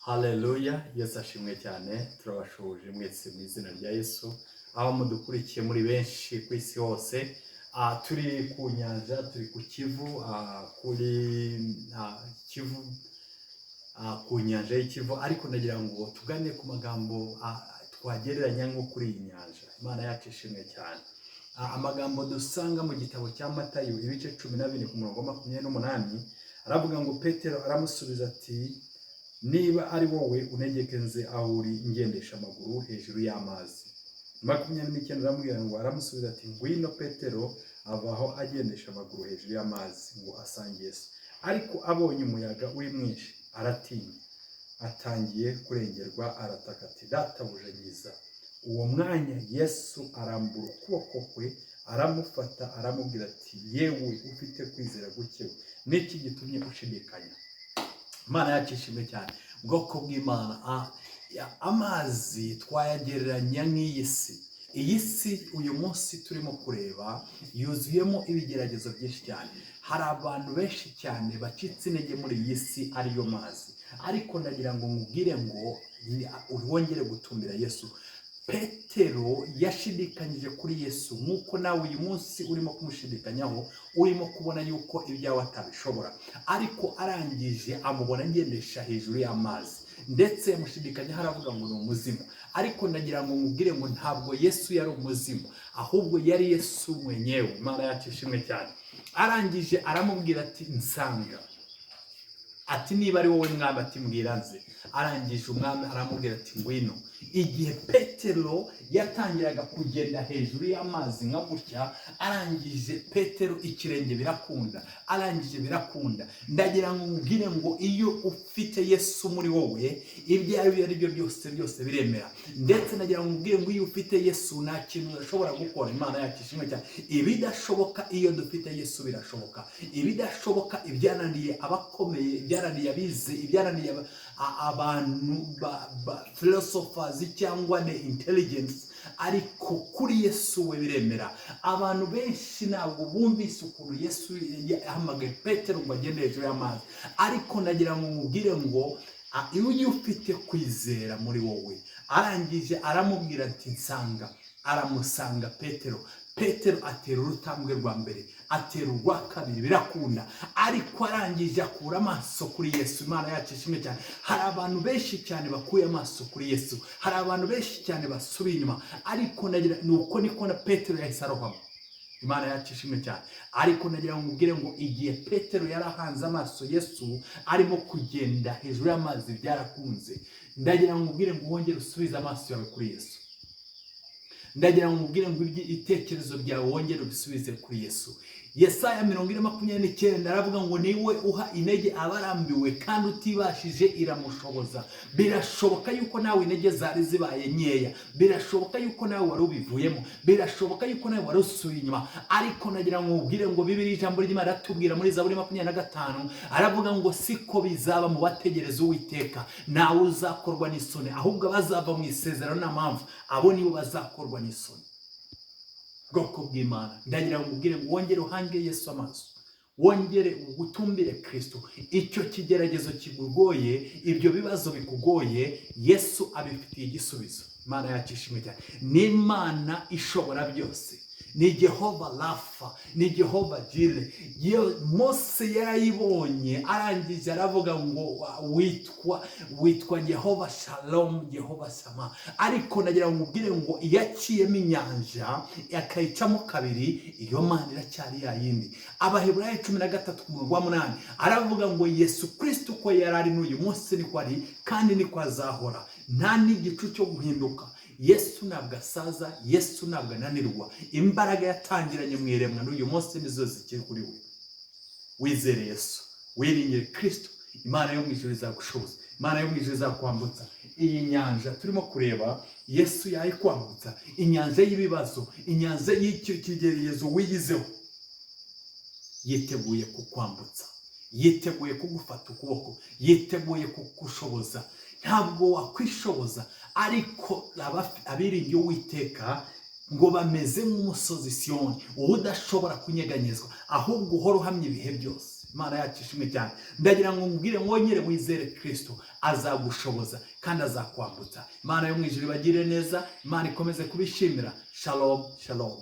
Haleluya, Yesu ashimwe cyane. Turabashuje mwese mu izina rya Yesu, aho mudukurikiye muri benshi ku isi hose. Turi ku nyanja, turi ku Kivu, Kivu, ku nyanja y'Ikivu, ariko ndagira ngo tugane ku magambo twagereranya nko kuri iyi nyanja. Imana yacu ishimwe cyane. Amagambo dusanga mu gitabo cya Matayo ibice 12 ku murongo 28 aravuga ngo Petero aramusubiza ati, niba ari wowe untegeke nze aho uri ngendesha amaguru hejuru y'amazi. 29 aramubwira ngo aramusubiza ati, ngwino. Petero avaho agendesha amaguru hejuru y'amazi ngo asange Yesu. Ariko abonye umuyaga uri mwinshi aratinya, atangiye kurengerwa, arataka ati, databuja nyiza. Uwo mwanya Yesu arambura ukuboko kwe, aramufata, aramubwira ati, yewe ufite kwizera guke, niki gitumye ushidikanya? Imana yacishimwe cyane. Bwoko bw'Imana, amazi twayagereranya nk'iyi si. Iyi si uyu munsi turimo kureba yuzuyemo ibigeragezo byinshi cyane. Hari abantu benshi cyane bacitse intege muri iyi si, ariyo mazi. Ariko ndagira ngo nkubwire ngo wongere gutumbira Yesu. Petero yashidikanyije kuri Yesu nk'uko nawe uyu munsi urimo kumushidikanyaho, urimo kubona yuko ibyawe atabishobora. Ariko arangije amubona agendesha hejuru y'amazi, ndetse yamushidikanyaho aravuga ngo ni umuzimu. Ariko ndagira ngo nkubwire ngo ntabwo Yesu yari umuzimu, ahubwo yari Yesu mwenyewe. Imana yacu ishimwe cyane. Arangije aramubwira ati, nsanga. Ati, niba ari wowe mwami, ati, mbwira nze. Arangije umwami aramubwira ati, ngwino. Igihe Petero yatangiraga kugenda hejuru y'amazi nka gutya, arangije Petero ikirenge birakunda, arangije birakunda. Ndagira ngo nkubwire ngo iyo ufite Yesu muri wowe, ibyo ari byo byose biremera. Ndetse ndagira ngo nkubwire ngo iyo ufite Yesu nta kintu udashobora gukora. Imana yacu ishimwe cyane. Ibidashoboka iyo dufite Yesu birashoboka. Ibidashoboka, ibyananiye abakomeye, ibyananiye abize, ibyananiye abantu philosophers cyangwa ne intelligence, ariko kuri Yesu we biremera. Abantu benshi ntabwo bumvise ukuntu Yesu yahamagaye Petero ngo agende hejuru y'amazi. Ariko ndagira ngo nkubwire ngo iyo ufite kwizera muri wowe, arangije aramubwira ati, nsanga. Aramusanga Petero atera urutambwe rwa mbere, atera urwa kabiri, birakunda. Ariko arangije akura amaso kuri Yesu. Imana yacu ishimwe cyane. Hari abantu benshi cyane bakuye amaso kuri Yesu, hari abantu benshi cyane basubiye inyuma. Ariko nagira nuko niko na Petero yahise arohama. Imana yacu ishimwe cyane. Ariko nagira ngo nkubwire ngo igihe Petero yarahanze amaso Yesu arimo kugenda hejuru y'amazi, byarakunze. Ndagira ngo nkubwire ngo wongere usubize amaso yawe kuri Yesu. Ndagira ngo nkubwire ngo ibitekerezo byawe wongere ubisubize kuri Yesu. Yesaya 40:29 aravuga ngo niwe uha intege abarambiwe kandi utibashije iramushoboza. Birashoboka yuko nawe intege zari zibaye nkeya, birashoboka yuko nawe wari ubivuyemo, birashoboka yuko nawe wari usubiye inyuma. Ariko nagira ngo nkubwire ngo Bibiliya ijambo ry'Imana ratubwira muri Zaburi 25 aravuga ngo siko bizaba mu bategereza Uwiteka, nawe uzakorwa n'isoni, ahubwo bazava mu isezerano n'amamvu, abo nibo bazakorwa n'isoni. Bwoko bw'Imana, ndagira ngo nkubwire ngo wongere uhange Yesu amaso, wongere ugutumbire Kristo. Icyo kigeragezo kigugoye, ibyo bibazo bikugoye, Yesu abifitiye igisubizo. Imana yacu ishimwe cyane. Ni Imana ishobora byose. Ni Jehova Rafa, ni Jehova Jire. Mose yarayibonye, arangije aravuga ngo witwa Jehova Shalom, Jehova Sama. Ariko nagira ngo nkubwire ngo iyaciyemo inyanja akayicamo kabiri, iyo Mana iracyari yayindi. Abaheburayo 13:8 aravuga ngo Yesu Kristo ko yarari n'uyu munsi niko ari kandi niko azahora, nta n'igicu cyo guhinduka. Yesu ntabwo asaza, Yesu ntabwo ananirwa. Imbaraga yatangiranye mu iremwa n'uyu munsi nizo zikiri kuri we. Wizere Yesu, wiringire Kristo. Imana yo mu ijuru izagushoboza, Imana yo mu ijuru izakwambutsa. Iyi nyanja turimo kureba Yesu yayikwambutsa, inyanja y'ibibazo, inyanja y'ikigeragezo wiyizeho. Yiteguye kukwambutsa, yiteguye kugufata ukuboko, yiteguye kugushoboza. Ntabwo wakwishoboza, ariko abiringiye Uwiteka ngo bameze nk'umusozi Siyoni udashobora kunyeganyezwa, ahubwo uhora uhamye ibihe byose. Imana yacu ishimwe cyane. Ndagira ngo mbwire mwongere wizere Kristo, azagushoboza kandi azakwambutsa. Imana yo mu ijuru ibagire neza, Imana ikomeze kubishimira. Shalom, shalom.